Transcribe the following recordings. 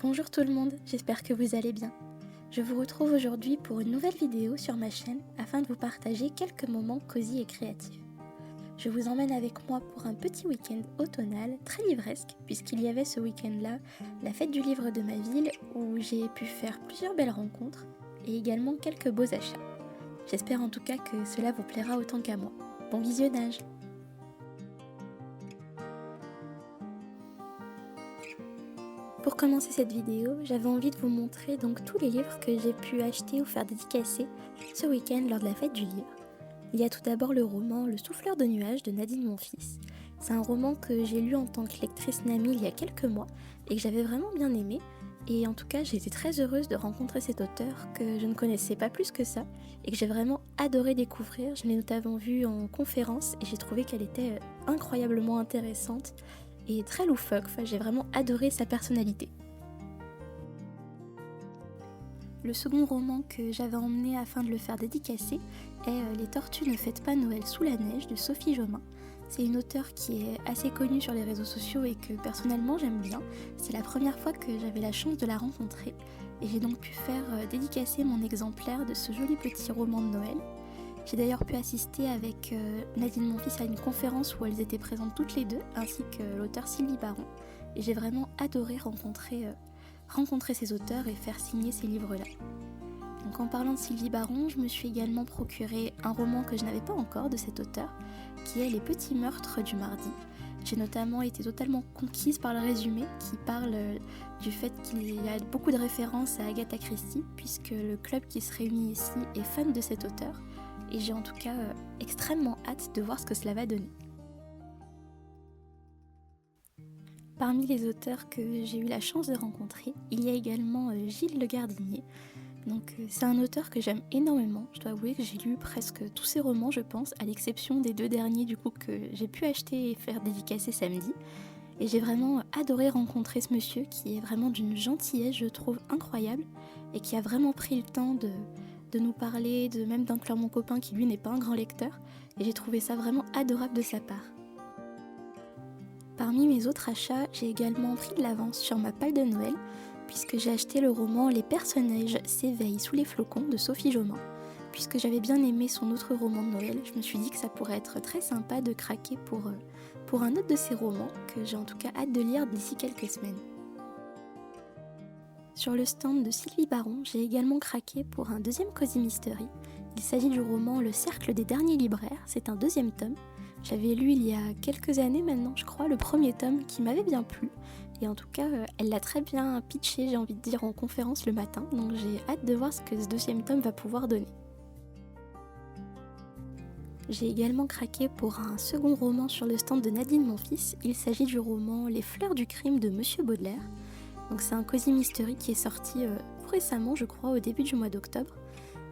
Bonjour tout le monde, j'espère que vous allez bien. Je vous retrouve aujourd'hui pour une nouvelle vidéo sur ma chaîne afin de vous partager quelques moments cosy et créatifs. Je vous emmène avec moi pour un petit week-end automnal très livresque puisqu'il y avait ce week-end-là la fête du livre de ma ville où j'ai pu faire plusieurs belles rencontres et également quelques beaux achats. J'espère en tout cas que cela vous plaira autant qu'à moi. Bon visionnage! Pour commencer cette vidéo, j'avais envie de vous montrer donc tous les livres que j'ai pu acheter ou faire dédicacer ce week-end lors de la fête du livre. Il y a tout d'abord le roman Le Souffleur de nuages de Nadine Monfils. C'est un roman que j'ai lu en tant que lectrice Nami il y a quelques mois et que j'avais vraiment bien aimé. Et en tout cas, j'ai été très heureuse de rencontrer cet auteur que je ne connaissais pas plus que ça et que j'ai vraiment adoré découvrir. Je l'ai notamment vue en conférence et j'ai trouvé qu'elle était incroyablement intéressante et très loufoque. Enfin, j'ai vraiment adoré sa personnalité. Le second roman que j'avais emmené afin de le faire dédicacer est Les Tortues ne fêtent pas Noël sous la neige de Sophie Jomain. C'est une auteure qui est assez connue sur les réseaux sociaux et que personnellement j'aime bien. C'est la première fois que j'avais la chance de la rencontrer et j'ai donc pu faire dédicacer mon exemplaire de ce joli petit roman de Noël. J'ai d'ailleurs pu assister avec Nadine Monfils à une conférence où elles étaient présentes toutes les deux, ainsi que l'auteur Sylvie Baron. Et j'ai vraiment adoré rencontrer ces auteurs et faire signer ces livres-là. Donc en parlant de Sylvie Baron, je me suis également procuré un roman que je n'avais pas encore de cet auteur, qui est Les petits meurtres du mardi. J'ai notamment été totalement conquise par le résumé qui parle du fait qu'il y a beaucoup de références à Agatha Christie, puisque le club qui se réunit ici est fan de cet auteur. Et j'ai en tout cas extrêmement hâte de voir ce que cela va donner. Parmi les auteurs que j'ai eu la chance de rencontrer, il y a également Gilles Le Gardinier. Donc c'est un auteur que j'aime énormément. Je dois avouer que j'ai lu presque tous ses romans, je pense, à l'exception des 2 derniers du coup que j'ai pu acheter et faire dédicacer samedi. Et j'ai vraiment adoré rencontrer ce monsieur qui est vraiment d'une gentillesse, je trouve, incroyable et qui a vraiment pris le temps de nous parler, de même d'inclure mon copain qui lui n'est pas un grand lecteur, et j'ai trouvé ça vraiment adorable de sa part. Parmi mes autres achats, j'ai également pris de l'avance sur ma palle de Noël, puisque j'ai acheté le roman Les personnages s'éveillent sous les flocons de Sophie Jomain. Puisque j'avais bien aimé son autre roman de Noël, je me suis dit que ça pourrait être très sympa de craquer pour un autre de ses romans, que j'ai en tout cas hâte de lire d'ici quelques semaines. Sur le stand de Sylvie Baron, j'ai également craqué pour un deuxième Cozy Mystery. Il s'agit du roman Le Cercle des derniers libraires, c'est un 2e tome. J'avais lu il y a quelques années maintenant, je crois, le 1er tome qui m'avait bien plu. Et en tout cas, elle l'a très bien pitché, j'ai envie de dire, en conférence le matin. Donc j'ai hâte de voir ce que ce 2e tome va pouvoir donner. J'ai également craqué pour un second roman sur le stand de Nadine Monfils. Il s'agit du roman Les fleurs du crime de Monsieur Baudelaire. Donc c'est un Cozy Mystery qui est sorti récemment, je crois, au début du mois d'octobre.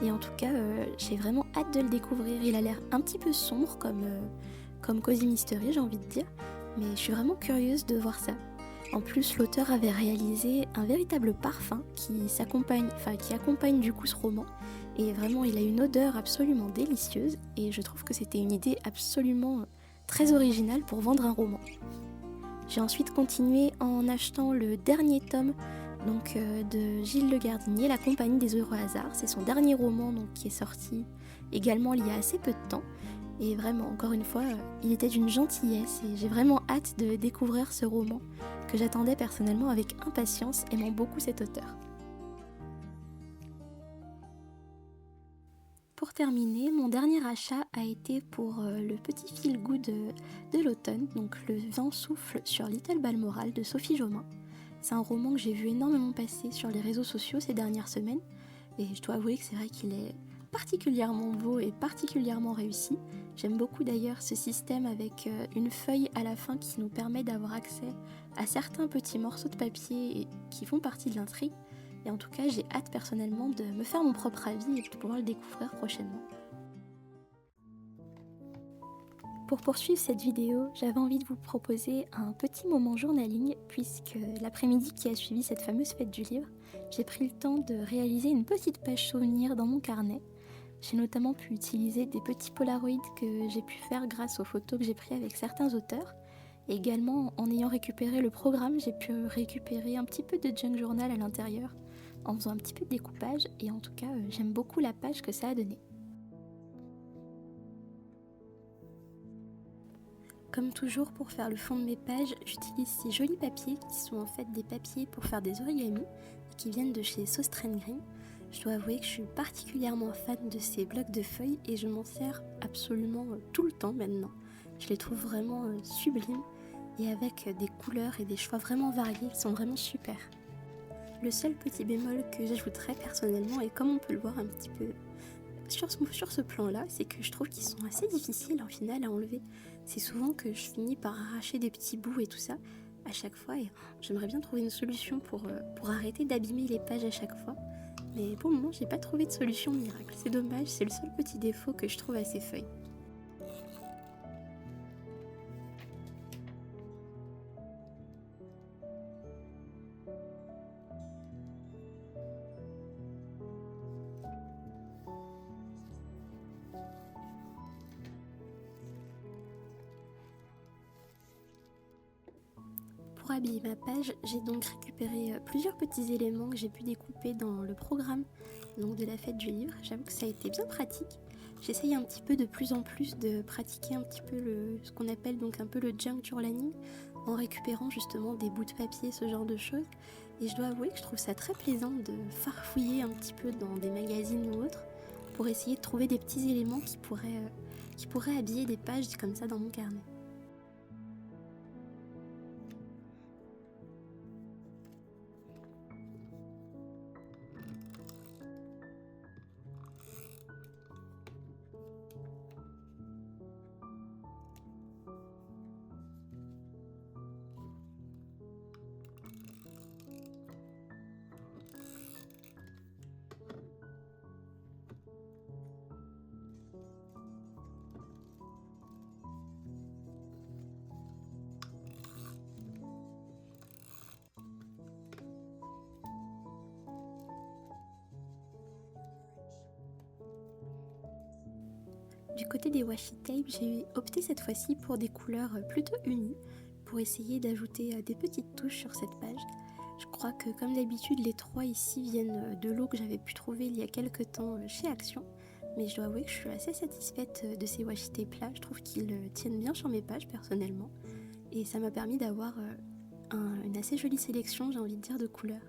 Et en tout cas, j'ai vraiment hâte de le découvrir. Il a l'air un petit peu sombre comme Cozy Mystery, j'ai envie de dire. Mais je suis vraiment curieuse de voir ça. En plus, l'auteur avait réalisé un véritable parfum qui accompagne du coup ce roman. Et vraiment, il a une odeur absolument délicieuse. Et je trouve que c'était une idée absolument très originale pour vendre un roman. J'ai ensuite continué en achetant le dernier tome de Gilles Le Gardinier, La Compagnie des heureux hasards. C'est son dernier roman qui est sorti également il y a assez peu de temps. Et vraiment, encore une fois, il était d'une gentillesse et j'ai vraiment hâte de découvrir ce roman que j'attendais personnellement avec impatience, aimant beaucoup cet auteur. Pour terminer, mon dernier achat a été pour le petit feel-good de l'automne, donc Le vent souffle sur Little Balmoral de Sophie Jomain. C'est un roman que j'ai vu énormément passer sur les réseaux sociaux ces dernières semaines, et je dois avouer que c'est vrai qu'il est particulièrement beau et particulièrement réussi. J'aime beaucoup d'ailleurs ce système avec une feuille à la fin qui nous permet d'avoir accès à certains petits morceaux de papier qui font partie de l'intrigue. Et en tout cas, j'ai hâte personnellement de me faire mon propre avis et de pouvoir le découvrir prochainement. Pour poursuivre cette vidéo, j'avais envie de vous proposer un petit moment journaling puisque l'après-midi qui a suivi cette fameuse fête du livre, j'ai pris le temps de réaliser une petite page souvenir dans mon carnet. J'ai notamment pu utiliser des petits polaroids que j'ai pu faire grâce aux photos que j'ai prises avec certains auteurs. Et également, en ayant récupéré le programme, j'ai pu récupérer un petit peu de junk journal à l'intérieur, en faisant un petit peu de découpage, et en tout cas, j'aime beaucoup la page que ça a donné. Comme toujours, pour faire le fond de mes pages, j'utilise ces jolis papiers qui sont en fait des papiers pour faire des origamis et qui viennent de chez Sauce Green. Je dois avouer que je suis particulièrement fan de ces blocs de feuilles et je m'en sers absolument tout le temps maintenant. Je les trouve vraiment sublimes et avec des couleurs et des choix vraiment variés, ils sont vraiment super. Le seul petit bémol que j'ajouterais personnellement, et comme on peut le voir un petit peu sur ce plan-là, c'est que je trouve qu'ils sont assez difficiles en final à enlever. C'est souvent que je finis par arracher des petits bouts et tout ça à chaque fois, et j'aimerais bien trouver une solution pour arrêter d'abîmer les pages à chaque fois. Mais pour le moment, j'ai pas trouvé de solution miracle. C'est dommage, c'est le seul petit défaut que je trouve à ces feuilles. Pour habiller ma page, j'ai donc récupéré plusieurs petits éléments que j'ai pu découper dans le programme donc de la fête du livre. J'avoue que ça a été bien pratique. J'essaye un petit peu de plus en plus de pratiquer un petit peu ce qu'on appelle donc un peu le junk journaling en récupérant justement des bouts de papier, ce genre de choses. Et je dois avouer que je trouve ça très plaisant de farfouiller un petit peu dans des magazines ou autres pour essayer de trouver des petits éléments qui pourraient habiller des pages comme ça dans mon carnet. Du côté des washi tape, j'ai opté cette fois-ci pour des couleurs plutôt unies pour essayer d'ajouter des petites touches sur cette page. Je crois que comme d'habitude les trois ici viennent de l'eau que j'avais pu trouver il y a quelques temps chez Action, mais je dois avouer que je suis assez satisfaite de ces washi tape là. Je trouve qu'ils tiennent bien sur mes pages personnellement et ça m'a permis d'avoir une assez jolie sélection, j'ai envie de dire, de couleurs.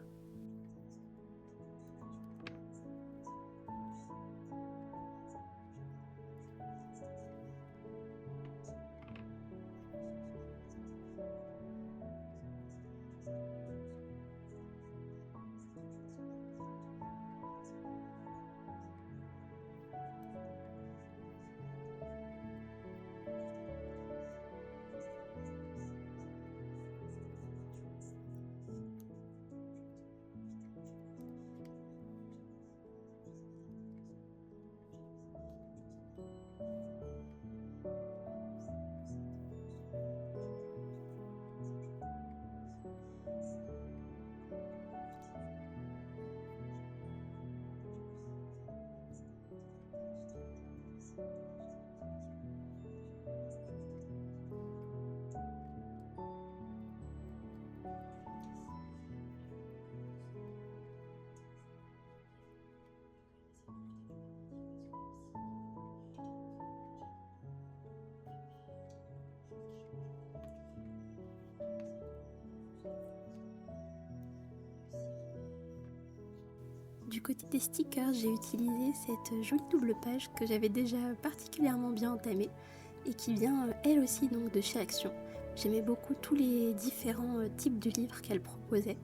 Du côté des stickers, j'ai utilisé cette jolie double page que j'avais déjà particulièrement bien entamée et qui vient elle aussi donc de chez Action. J'aimais beaucoup tous les différents types de livres qu'elle proposait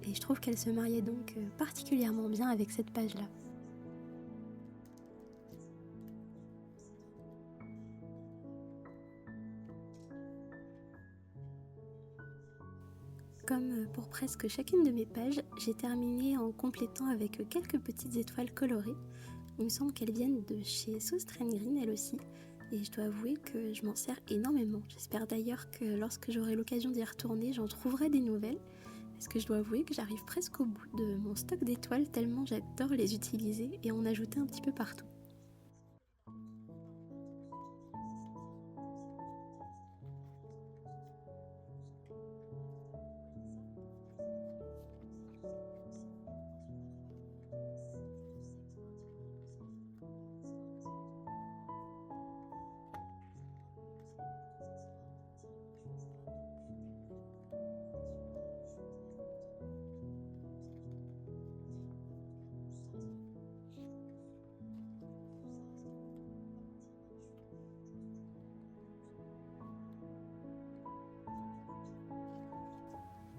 et je trouve qu'elle se mariait donc particulièrement bien avec cette page-là. Comme pour presque chacune de mes pages, j'ai terminé en complétant avec quelques petites étoiles colorées. Il me semble qu'elles viennent de chez Sauce Green elles aussi, et je dois avouer que je m'en sers énormément. J'espère d'ailleurs que lorsque j'aurai l'occasion d'y retourner, j'en trouverai des nouvelles, parce que je dois avouer que j'arrive presque au bout de mon stock d'étoiles tellement j'adore les utiliser et en ajouter un petit peu partout.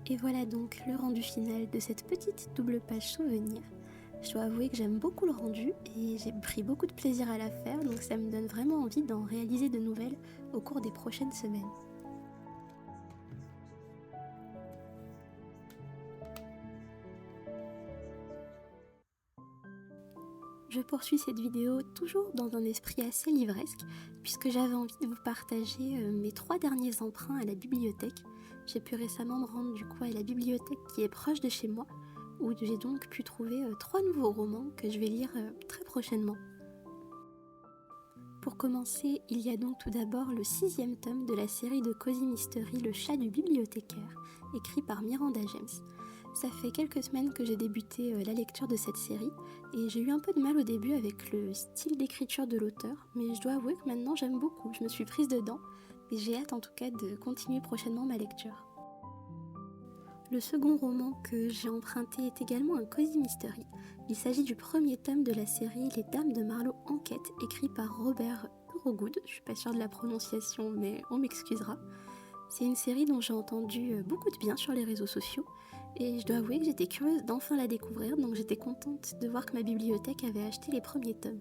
Et voilà donc le rendu final de cette petite double page souvenir. Je dois avouer que j'aime beaucoup le rendu et j'ai pris beaucoup de plaisir à la faire, donc ça me donne vraiment envie d'en réaliser de nouvelles au cours des prochaines semaines. Je poursuis cette vidéo toujours dans un esprit assez livresque, puisque j'avais envie de vous partager mes 3 derniers emprunts à la bibliothèque. J'ai pu récemment me rendre du coup à la bibliothèque qui est proche de chez moi, où j'ai donc pu trouver 3 nouveaux romans que je vais lire très prochainement. Pour commencer, il y a donc tout d'abord le 6e tome de la série de Cozy Mystery Le chat du bibliothécaire, écrit par Miranda James. Ça fait quelques semaines que j'ai débuté la lecture de cette série et j'ai eu un peu de mal au début avec le style d'écriture de l'auteur, mais je dois avouer que maintenant j'aime beaucoup, je me suis prise dedans et j'ai hâte en tout cas de continuer prochainement ma lecture. Le second roman que j'ai emprunté est également un Cozy Mystery. Il s'agit du premier tome de la série Les Dames de Marlowe Enquête, écrit par Robert Eurogood. Je suis pas sûre de la prononciation, mais on m'excusera. C'est une série dont j'ai entendu beaucoup de bien sur les réseaux sociaux et je dois avouer que j'étais curieuse d'enfin la découvrir, donc j'étais contente de voir que ma bibliothèque avait acheté les premiers tomes.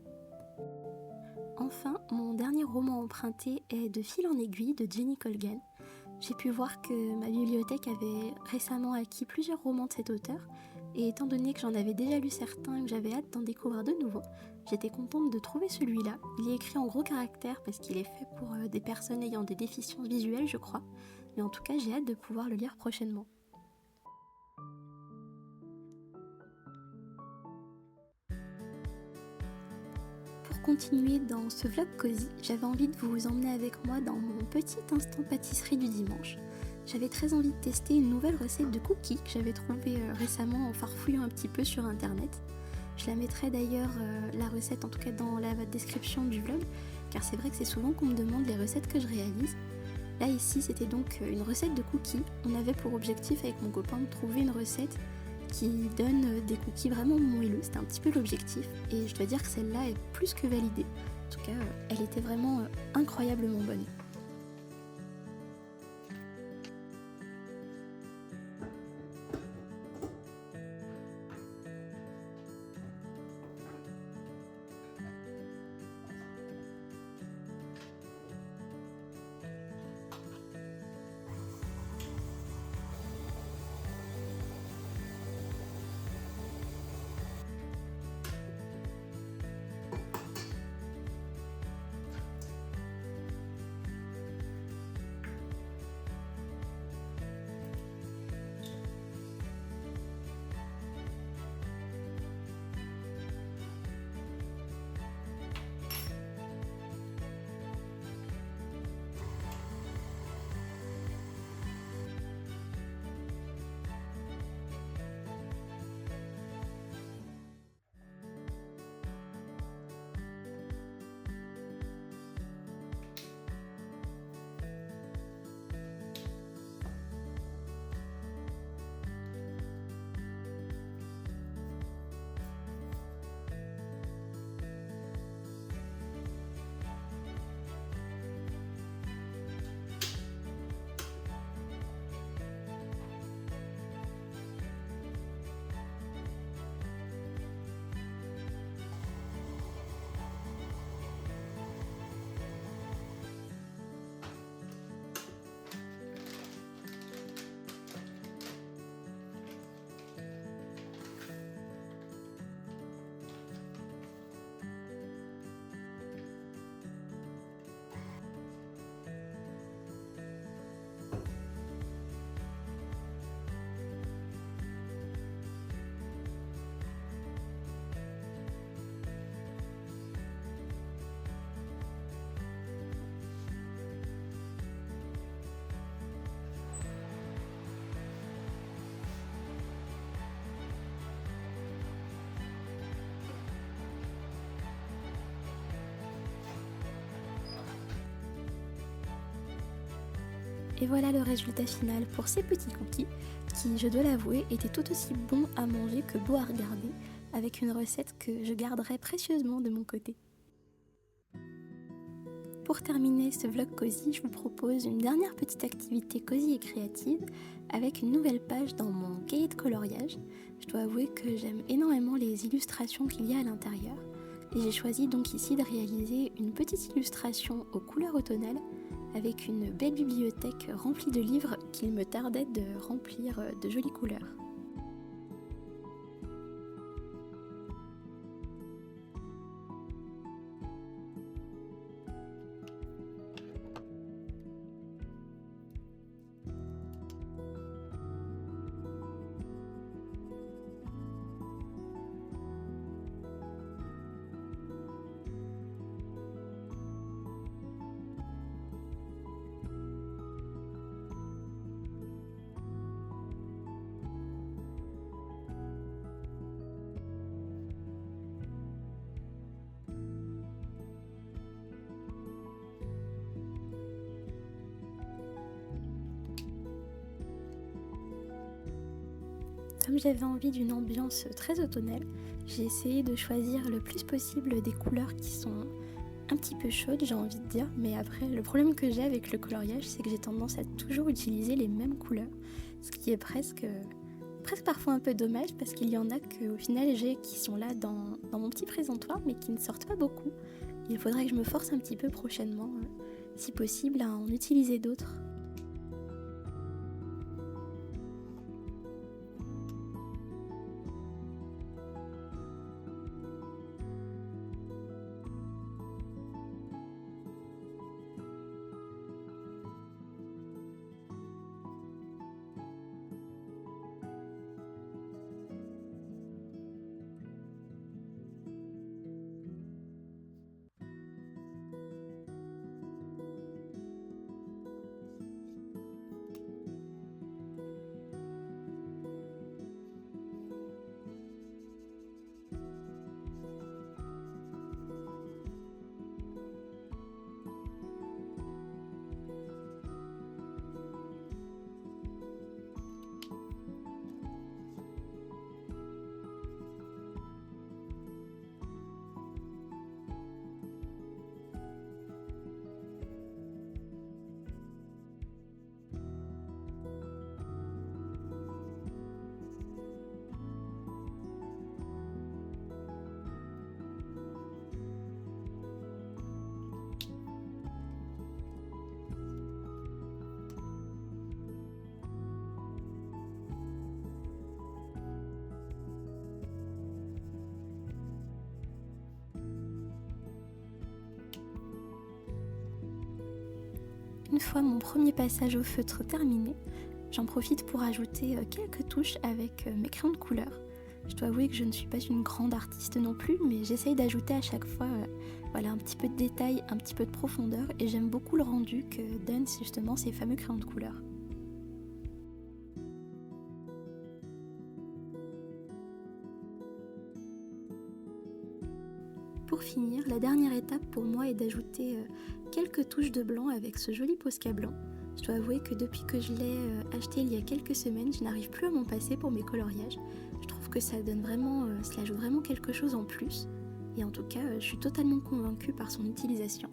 Enfin, mon dernier roman emprunté est De fil en aiguille de Jenny Colgan. J'ai pu voir que ma bibliothèque avait récemment acquis plusieurs romans de cet auteur, et étant donné que j'en avais déjà lu certains et que j'avais hâte d'en découvrir de nouveaux, j'étais contente de trouver celui-là. Il est écrit en gros caractères parce qu'il est fait pour des personnes ayant des déficiences visuelles, je crois, mais en tout cas j'ai hâte de pouvoir le lire prochainement. Pour continuer dans ce vlog cosy, j'avais envie de vous emmener avec moi dans mon petit instant pâtisserie du dimanche. J'avais très envie de tester une nouvelle recette de cookies que j'avais trouvée récemment en farfouillant un petit peu sur internet. Je la mettrai d'ailleurs, la recette en tout cas dans la description du vlog, car c'est vrai que c'est souvent qu'on me demande les recettes que je réalise. Là ici c'était donc une recette de cookies. On avait pour objectif avec mon copain de trouver une recette qui donne des cookies vraiment moelleux, c'était un petit peu l'objectif et je dois dire que celle-là est plus que validée. En tout cas, elle était vraiment incroyablement bonne. Et voilà le résultat final pour ces petits cookies qui, je dois l'avouer, étaient tout aussi bons à manger que beaux à regarder, avec une recette que je garderai précieusement de mon côté. Pour terminer ce vlog cosy, je vous propose une dernière petite activité cosy et créative avec une nouvelle page dans mon cahier de coloriage. Je dois avouer que j'aime énormément les illustrations qu'il y a à l'intérieur et j'ai choisi donc ici de réaliser une petite illustration aux couleurs automnales avec une belle bibliothèque remplie de livres qu'il me tardait de remplir de jolies couleurs. Comme j'avais envie d'une ambiance très automnale, j'ai essayé de choisir le plus possible des couleurs qui sont un petit peu chaudes, j'ai envie de dire, mais après le problème que j'ai avec le coloriage, c'est que j'ai tendance à toujours utiliser les mêmes couleurs, ce qui est presque parfois un peu dommage parce qu'il y en a qu'au final j'ai qui sont là dans mon petit présentoir mais qui ne sortent pas beaucoup. Il faudrait que je me force un petit peu prochainement, si possible, à en utiliser d'autres. Une fois mon premier passage au feutre terminé, j'en profite pour ajouter quelques touches avec mes crayons de couleur. Je dois avouer que je ne suis pas une grande artiste non plus, mais j'essaye d'ajouter à chaque fois un petit peu de détail, un petit peu de profondeur, et j'aime beaucoup le rendu que donnent justement ces fameux crayons de couleur. Pour finir, la dernière étape pour moi est d'ajouter quelques touches de blanc avec ce joli Posca blanc. Je dois avouer que depuis que je l'ai acheté il y a quelques semaines, je n'arrive plus à m'en passer pour mes coloriages. Je trouve que ça donne vraiment, cela ajoute vraiment quelque chose en plus. Et en tout cas, je suis totalement convaincue par son utilisation.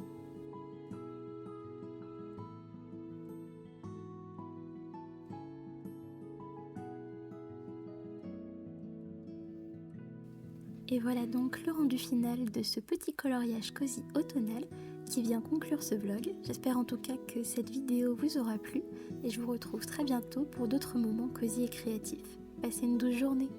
Et voilà donc le rendu final de ce petit coloriage cosy automnal qui vient conclure ce vlog. J'espère en tout cas que cette vidéo vous aura plu et je vous retrouve très bientôt pour d'autres moments cosy et créatifs. Passez une douce journée.